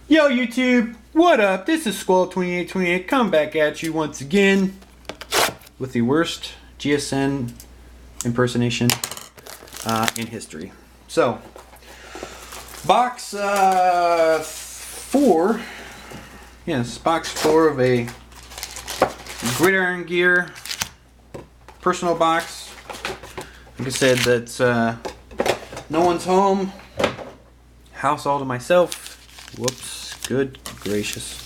Yo YouTube, what up? This is Squall2828 coming back at you once again with the worst GSN impersonation in history. So, box 4, yes, box 4 of a Gridiron Gear personal box. Like I said, that's no one's home, house all to myself. Whoops, good gracious.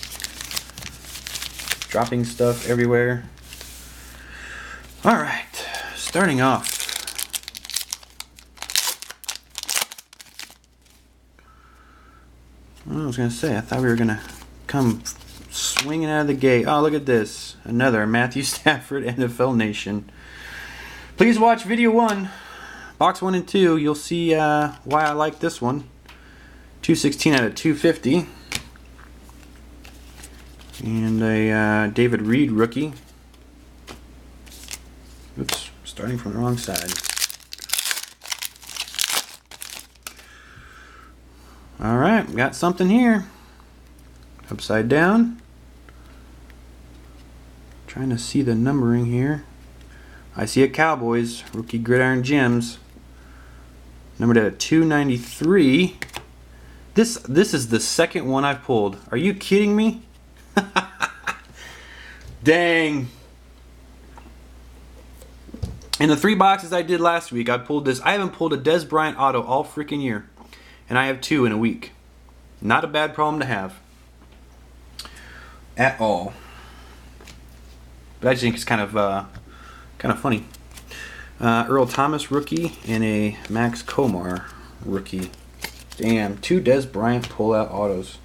Dropping stuff everywhere. Alright, starting off. I was going to say, I thought we were going to come swinging out of the gate. Oh, look at this. Another Matthew Stafford NFL Nation. Please watch video 1, box 1 and 2. You'll see why I like this one. 216 out of 250. And a David Reed rookie. Oops, starting from the wrong side. Alright, got something here. Upside down. Trying to see the numbering here. I see a Cowboys rookie Gridiron Gems. Numbered at a 293. This is the second one I've pulled. Are you kidding me? Dang. In the 3 boxes I did last week, I pulled this. I haven't pulled a Dez Bryant auto all freaking year. And I have 2 in a week. Not a bad problem to have. At all. But I just think it's kind of funny. Earl Thomas rookie and a Max Komar rookie. Damn, 2 Dez Bryant pull-out autos.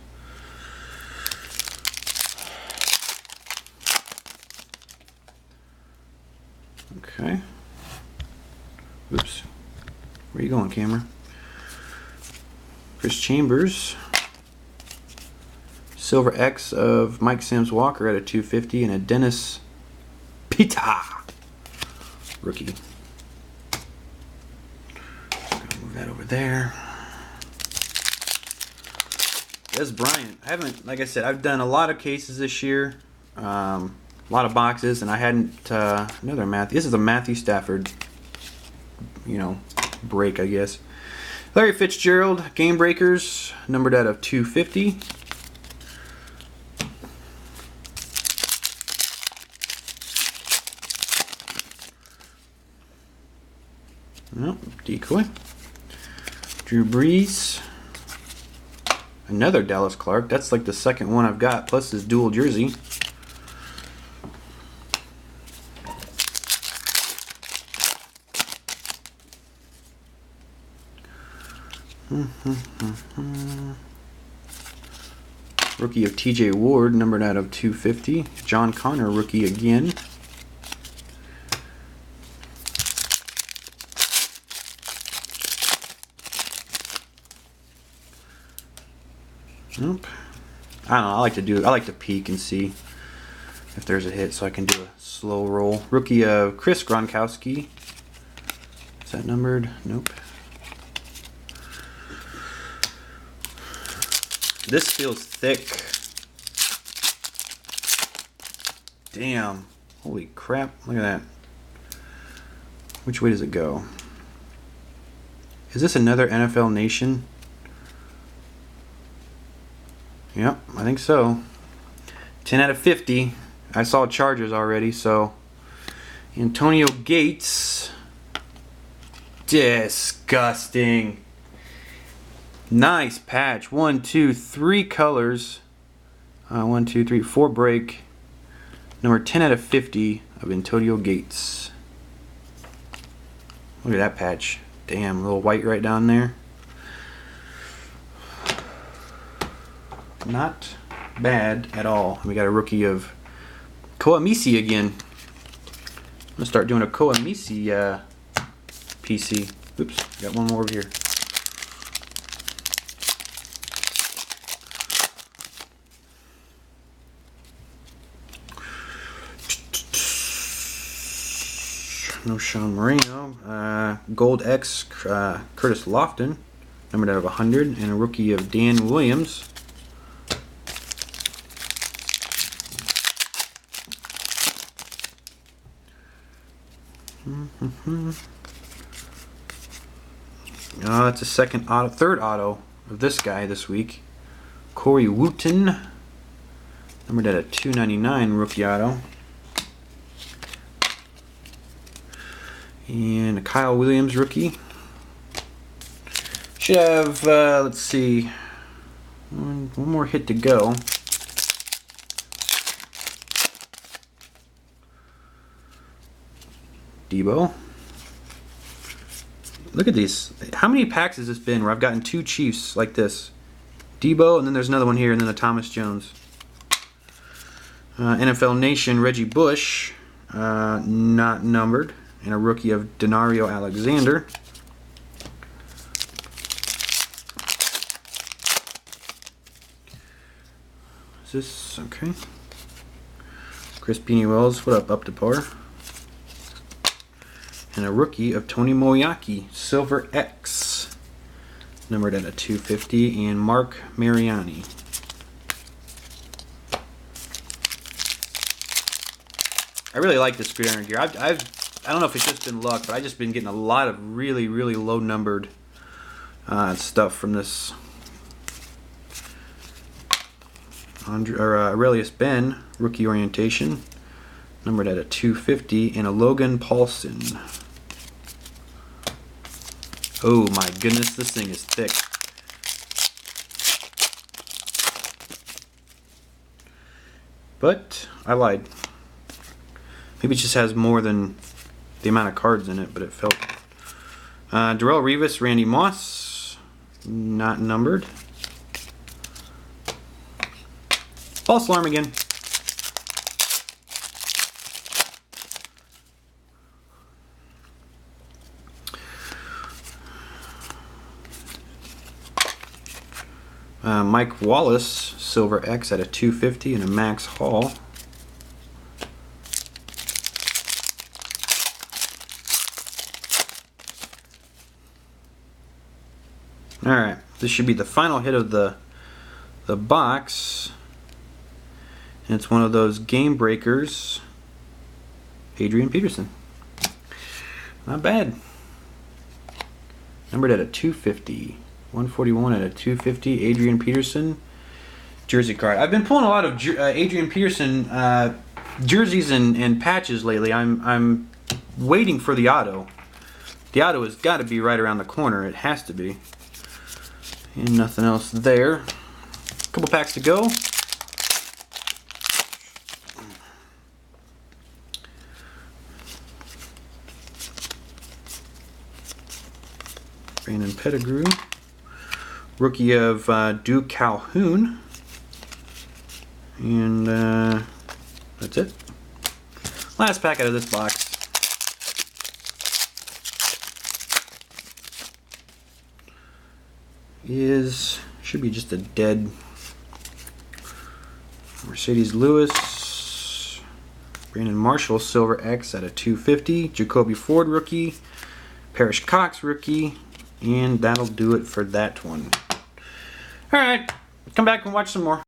Okay. Oops. Where you going, camera? Chris Chambers. Silver X of Mike Sims Walker at a 250 and a Dennis Pita rookie. Move that over there. Dez Bryant. I haven't, like I said, I've done a lot of cases this year, a lot of boxes, and I hadn't another Matthew. This is a Matthew Stafford, break, I guess. Larry Fitzgerald Game Breakers, numbered out of 250. Oh, decoy. Drew Brees. Another Dallas Clark. That's like the second one I've got, plus his dual jersey. Rookie of TJ Ward, numbered out of 250. John Connor rookie again. Nope. I don't know. I like to peek and see if there's a hit, so I can do a slow roll. Rookie of Chris Gronkowski. Is that numbered? Nope. This feels thick. Damn. Holy crap. Look at that. Which way does it go? Is this another NFL Nation? Yep, I think so. 10 out of 50. I saw Chargers already, so. Antonio Gates. Disgusting. Nice patch. 1, 2, 3 colors. 1, 2, 3, 4 break. Number 10 out of 50 of Antonio Gates. Look at that patch. Damn, a little white right down there. Not bad at all. We got a rookie of Koamisi again. I'm gonna start doing a Koamisi PC. Oops, got one more over here. No Sean Moreno. Gold X Curtis Lofton, numbered out of 100, and a rookie of Dan Williams. Oh, that's a third auto of this guy this week. Corey Wooten, numbered at a 299 rookie auto. And a Kyle Williams rookie. Should have, let's see, one more hit to go. Debo. Look at these. How many packs has this been where I've gotten 2 Chiefs like this? Debo, and then there's another one here, and then the Thomas Jones. NFL Nation, Reggie Bush, not numbered, and a rookie of Denario Alexander. Is this okay? Chris Wells, what up to par? And a rookie of Tony Moyaki, Silver X, numbered at a 250, and Mark Mariani. I really like this Gridiron Gear. I don't know if it's just been luck, but I've just been getting a lot of really low numbered stuff from this. Aurelius Ben, rookie orientation, numbered at a 250, and a Logan Paulson. Oh my goodness, this thing is thick. But I lied. Maybe it just has more than the amount of cards in it, but it felt. Darrelle Revis, Randy Moss, not numbered. False alarm again. Mike Wallace, Silver X at a 250, and a Max Hall. Alright, this should be the final hit of the box. And it's one of those game breakers. Adrian Peterson. Not bad. Numbered at a 250. 141 at a 250. Adrian Peterson jersey card. I've been pulling a lot of Adrian Peterson jerseys and patches lately. I'm waiting for the auto. The auto has got to be right around the corner. It has to be. And nothing else there. A couple packs to go. Brandon Pettigrew. Rookie of Duke Calhoun. And that's it. Last pack out of this box. Should be just a dead Mercedes Lewis, Brandon Marshall, Silver X at a 250, Jacoby Ford rookie, Parrish Cox rookie, and that'll do it for that one. Alright, come back and watch some more.